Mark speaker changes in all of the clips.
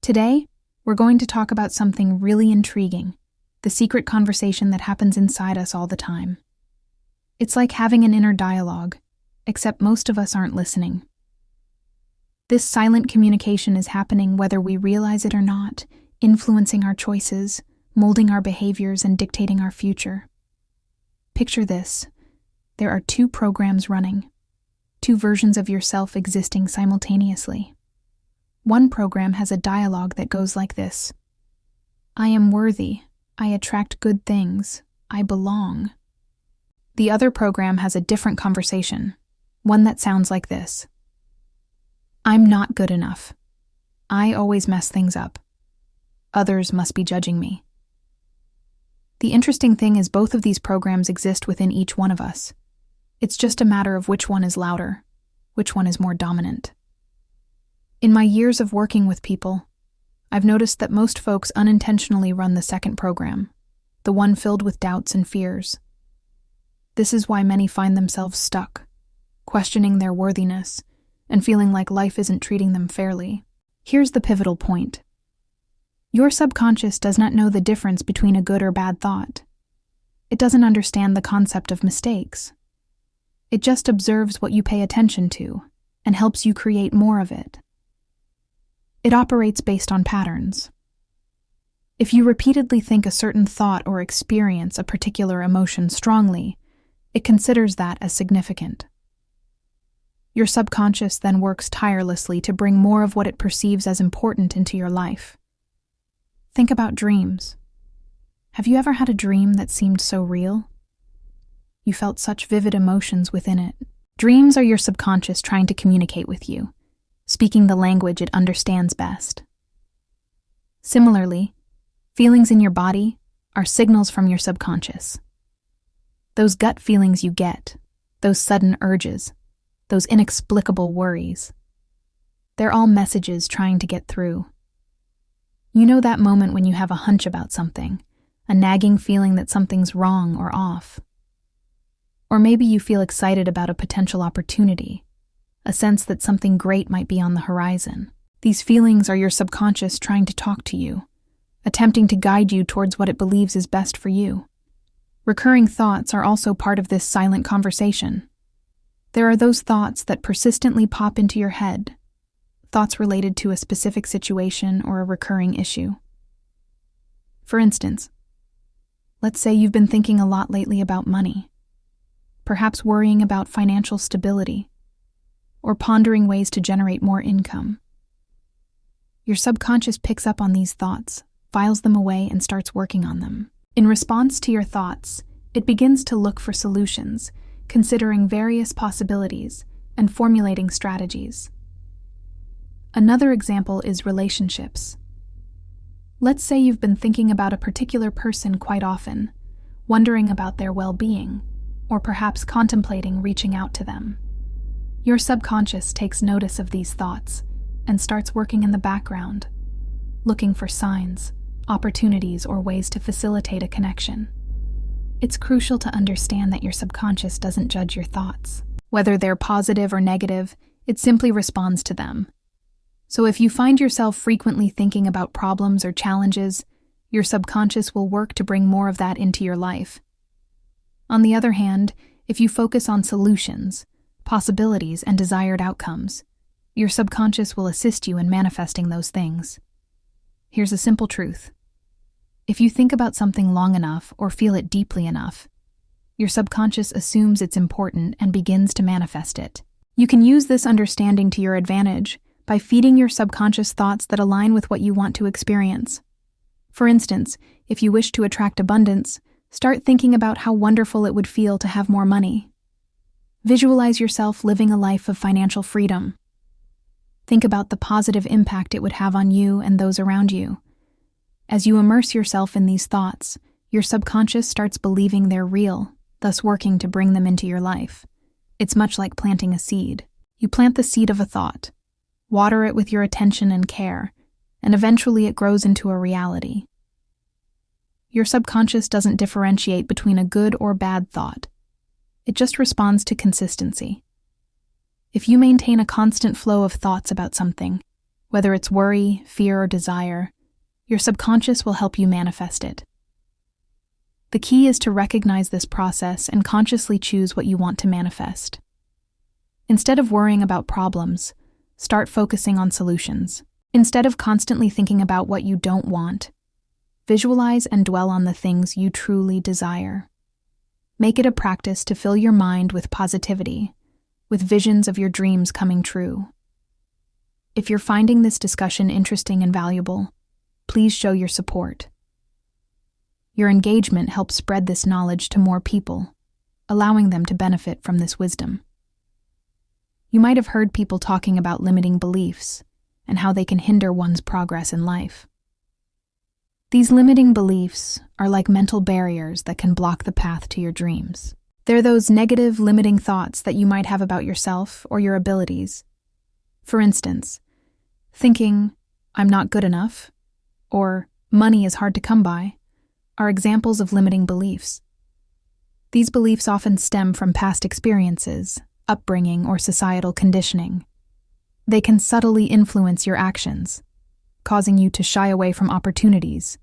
Speaker 1: Today, we're going to talk about something really intriguing, the secret conversation that happens inside us all the time. It's like having an inner dialogue, except most of us aren't listening. This silent communication is happening whether we realize it or not, influencing our choices, molding our behaviors, and dictating our future. Picture this. There are two programs running, two versions of yourself existing simultaneously. One program has a dialogue that goes like this: I am worthy, I attract good things, I belong. The other program has a different conversation, one that sounds like this: I'm not good enough. I always mess things up. Others must be judging me. The interesting thing is both of these programs exist within each one of us. It's just a matter of which one is louder, which one is more dominant. In my years of working with people, I've noticed that most folks unintentionally run the second program, the one filled with doubts and fears. This is why many find themselves stuck, questioning their worthiness, and feeling like life isn't treating them fairly. Here's the pivotal point. Your subconscious does not know the difference between a good or bad thought. It doesn't understand the concept of mistakes. It just observes what you pay attention to and helps you create more of it. It operates based on patterns. If you repeatedly think a certain thought or experience a particular emotion strongly, it considers that as significant. Your subconscious then works tirelessly to bring more of what it perceives as important into your life. Think about dreams. Have you ever had a dream that seemed so real? You felt such vivid emotions within it. Dreams are your subconscious trying to communicate with you, speaking the language it understands best. Similarly, feelings in your body are signals from your subconscious. Those gut feelings you get, those sudden urges, those inexplicable worries, they're all messages trying to get through. You know that moment when you have a hunch about something, a nagging feeling that something's wrong or off. Or maybe you feel excited about a potential opportunity, a sense that something great might be on the horizon. These feelings are your subconscious trying to talk to you, attempting to guide you towards what it believes is best for you. Recurring thoughts are also part of this silent conversation. There are those thoughts that persistently pop into your head, thoughts related to a specific situation or a recurring issue. For instance, let's say you've been thinking a lot lately about money, perhaps worrying about financial stability, or pondering ways to generate more income. Your subconscious picks up on these thoughts, files them away, and starts working on them. In response to your thoughts, it begins to look for solutions, considering various possibilities and formulating strategies. Another example is relationships. Let's say you've been thinking about a particular person quite often, wondering about their well-being, or perhaps contemplating reaching out to them. Your subconscious takes notice of these thoughts and starts working in the background, looking for signs, opportunities, or ways to facilitate a connection. It's crucial to understand that your subconscious doesn't judge your thoughts. Whether they're positive or negative, it simply responds to them. So if you find yourself frequently thinking about problems or challenges, your subconscious will work to bring more of that into your life. On the other hand, if you focus on solutions, possibilities, and desired outcomes, your subconscious will assist you in manifesting those things. Here's a simple truth. If you think about something long enough or feel it deeply enough, your subconscious assumes it's important and begins to manifest it. You can use this understanding to your advantage by feeding your subconscious thoughts that align with what you want to experience. For instance, if you wish to attract abundance, start thinking about how wonderful it would feel to have more money. Visualize yourself living a life of financial freedom. Think about the positive impact it would have on you and those around you. As you immerse yourself in these thoughts, your subconscious starts believing they're real, thus working to bring them into your life. It's much like planting a seed. You plant the seed of a thought, water it with your attention and care, and eventually it grows into a reality. Your subconscious doesn't differentiate between a good or bad thought. It just responds to consistency. If you maintain a constant flow of thoughts about something, Whether it's worry, fear, or desire, your subconscious will help you manifest it. The key is to recognize this process and consciously choose what you want to manifest. Instead of worrying about problems, start focusing on solutions. Instead of constantly thinking about what you don't want, visualize and dwell on the things you truly desire. Make it a practice to fill your mind with positivity, with visions of your dreams coming true. If you're finding this discussion interesting and valuable, please show your support. Your engagement helps spread this knowledge to more people, allowing them to benefit from this wisdom. You might have heard people talking about limiting beliefs and how they can hinder one's progress in life. These limiting beliefs are like mental barriers that can block the path to your dreams. They're those negative, limiting thoughts that you might have about yourself or your abilities. For instance, thinking, "I'm not good enough," or "money is hard to come by," are examples of limiting beliefs. These beliefs often stem from past experiences, upbringing, or societal conditioning. They can subtly influence your actions, causing you to shy away from opportunities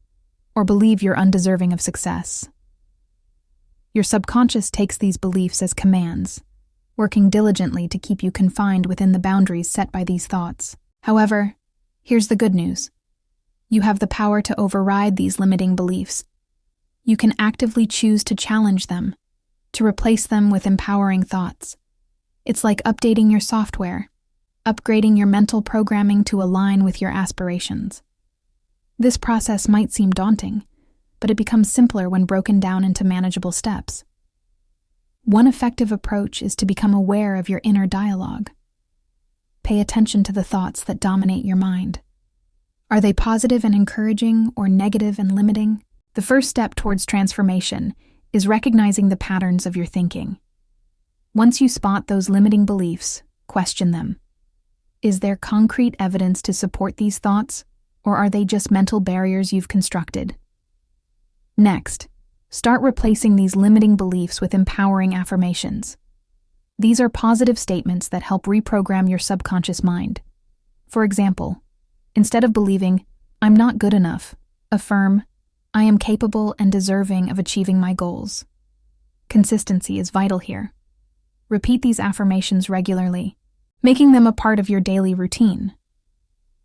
Speaker 1: or believe you're undeserving of success. Your subconscious takes these beliefs as commands, working diligently to keep you confined within the boundaries set by these thoughts. However, here's the good news. You have the power to override these limiting beliefs. You can actively choose to challenge them, to replace them with empowering thoughts. It's like updating your software, upgrading your mental programming to align with your aspirations. This process might seem daunting, but it becomes simpler when broken down into manageable steps. One effective approach is to become aware of your inner dialogue. Pay attention to the thoughts that dominate your mind. Are they positive and encouraging or negative and limiting? The first step towards transformation is recognizing the patterns of your thinking. Once you spot those limiting beliefs, question them. Is there concrete evidence to support these thoughts, or are they just mental barriers you've constructed? Next, start replacing these limiting beliefs with empowering affirmations. These are positive statements that help reprogram your subconscious mind. For example, instead of believing, "I'm not good enough," affirm, "I am capable and deserving of achieving my goals." Consistency is vital here. Repeat these affirmations regularly, making them a part of your daily routine.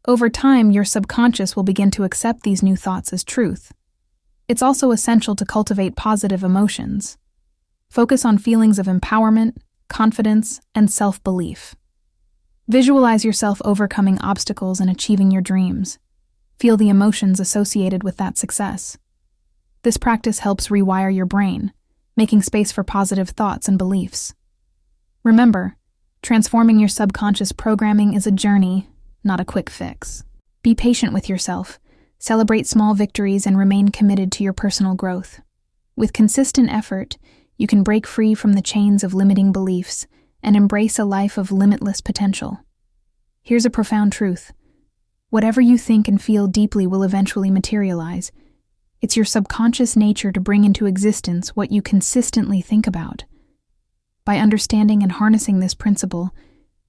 Speaker 1: Over time, your subconscious will begin to accept these new thoughts as truth. It's also essential to cultivate positive emotions. Focus on feelings of empowerment, confidence, and self-belief. Visualize yourself overcoming obstacles and achieving your dreams. Feel the emotions associated with that success. This practice helps rewire your brain, making space for positive thoughts and beliefs. Remember, transforming your subconscious programming is a journey, not a quick fix. Be patient with yourself, celebrate small victories, and remain committed to your personal growth. With consistent effort, you can break free from the chains of limiting beliefs and embrace a life of limitless potential. Here's a profound truth. Whatever you think and feel deeply will eventually materialize. It's your subconscious nature to bring into existence what you consistently think about. By understanding and harnessing this principle,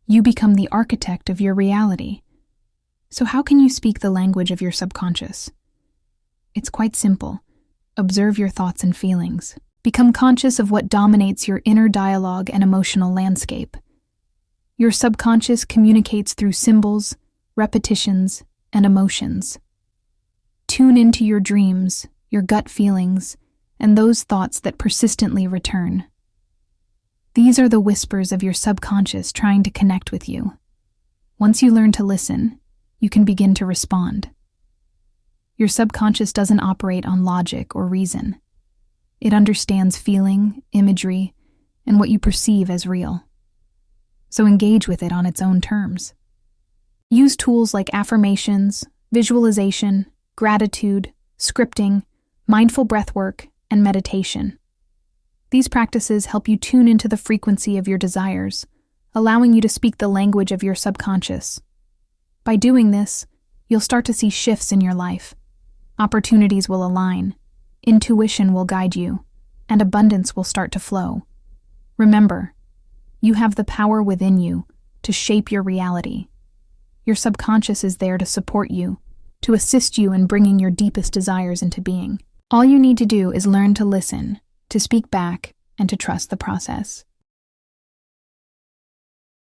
Speaker 1: you become the architect of your reality. So how can you speak the language of your subconscious? It's quite simple. Observe your thoughts and feelings. Become conscious of what dominates your inner dialogue and emotional landscape. Your subconscious communicates through symbols, repetitions, and emotions. Tune into your dreams, your gut feelings, and those thoughts that persistently return. These are the whispers of your subconscious trying to connect with you. Once you learn to listen, you can begin to respond. Your subconscious doesn't operate on logic or reason. It understands feeling, imagery, and what you perceive as real. So engage with it on its own terms. Use tools like affirmations, visualization, gratitude, scripting, mindful breathwork, and meditation. These practices help you tune into the frequency of your desires, allowing you to speak the language of your subconscious. By doing this, you'll start to see shifts in your life. Opportunities will align, intuition will guide you, and abundance will start to flow. Remember, you have the power within you to shape your reality. Your subconscious is there to support you, to assist you in bringing your deepest desires into being. All you need to do is learn to listen, to speak back, and to trust the process.